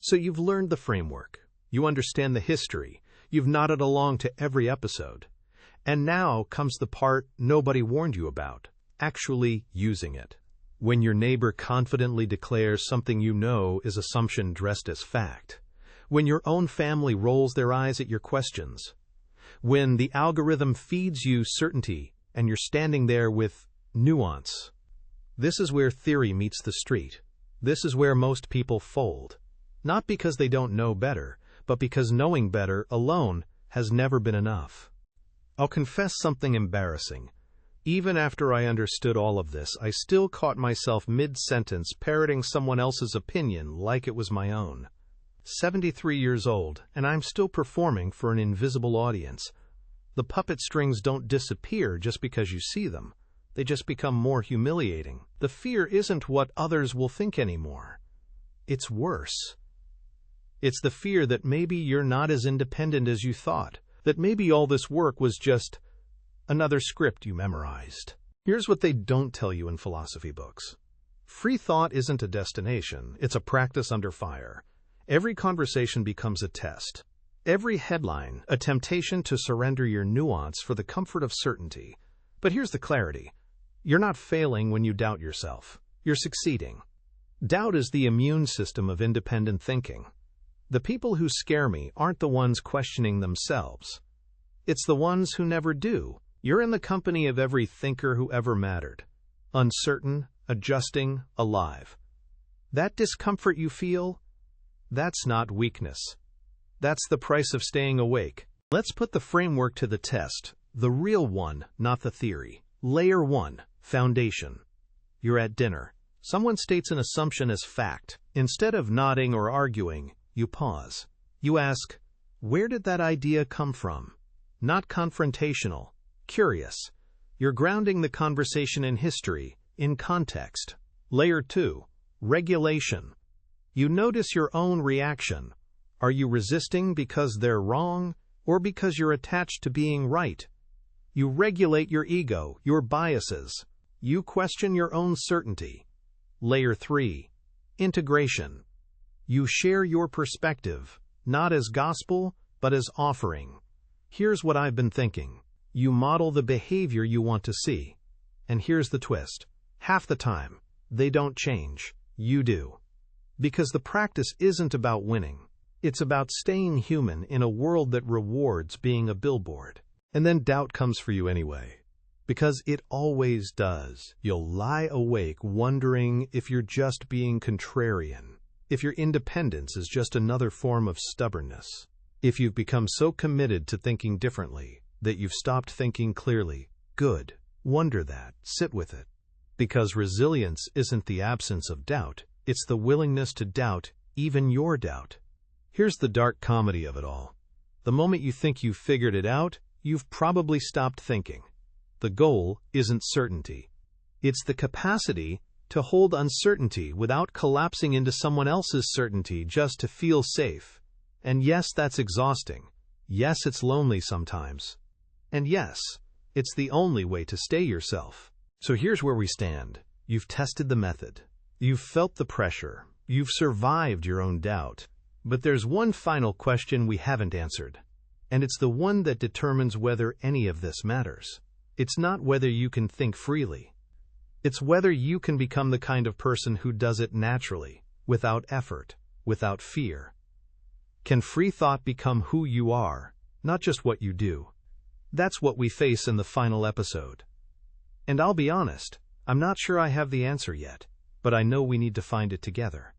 So you've learned the framework, you understand the history, you've nodded along to every episode. And now comes the part nobody warned you about, actually using it. When your neighbor confidently declares something you know is assumption dressed as fact. When your own family rolls their eyes at your questions. When the algorithm feeds you certainty and you're standing there with nuance. This is where theory meets the street. This is where most people fold. Not because they don't know better, but because knowing better alone has never been enough. I'll confess something embarrassing. Even after I understood all of this, I still caught myself mid-sentence parroting someone else's opinion like it was my own. 73 years old, and I'm still performing for an invisible audience. The puppet strings don't disappear just because you see them. They just become more humiliating. The fear isn't what others will think anymore. It's worse. It's the fear that maybe you're not as independent as you thought, that maybe all this work was just another script you memorized. Here's what they don't tell you in philosophy books. Free thought isn't a destination, it's a practice under fire. Every conversation becomes a test. Every headline, a temptation to surrender your nuance for the comfort of certainty. But here's the clarity. You're not failing when you doubt yourself. You're succeeding. Doubt is the immune system of independent thinking. The people who scare me aren't the ones questioning themselves. It's the ones who never do. You're in the company of every thinker who ever mattered. Uncertain, adjusting, alive. That discomfort you feel, that's not weakness. That's the price of staying awake. Let's put the framework to the test. The real one, not the theory. Layer 1, foundation. You're at dinner. Someone states an assumption as fact. Instead of nodding or arguing, you pause. You ask, where did that idea come from? Not confrontational, curious. You're grounding the conversation in history, in context. Layer 2, regulation. You notice your own reaction. Are you resisting because they're wrong, or because you're attached to being right? You regulate your ego, your biases. You question your own certainty. Layer 3, integration. You share your perspective, not as gospel, but as offering. Here's what I've been thinking. You model the behavior you want to see. And here's the twist. Half the time, they don't change. You do. Because the practice isn't about winning. It's about staying human in a world that rewards being a billboard. And then doubt comes for you anyway. Because it always does. You'll lie awake wondering if you're just being contrarian. If your independence is just another form of stubbornness. If you've become so committed to thinking differently that you've stopped thinking clearly. Good. Wonder that. Sit with it. Because resilience isn't the absence of doubt. It's the willingness to doubt even your doubt. Here's the dark comedy of it all. The moment you think you've figured it out, you've probably stopped thinking. The goal isn't certainty. It's the capacity to hold uncertainty without collapsing into someone else's certainty just to feel safe. And yes, that's exhausting. Yes, it's lonely sometimes. And yes, it's the only way to stay yourself. So here's where we stand. You've tested the method. You've felt the pressure. You've survived your own doubt. But there's one final question we haven't answered. And it's the one that determines whether any of this matters. It's not whether you can think freely. It's whether you can become the kind of person who does it naturally, without effort, without fear. Can free thought become who you are, not just what you do? That's what we face in the final episode. And I'll be honest, I'm not sure I have the answer yet, but I know we need to find it together.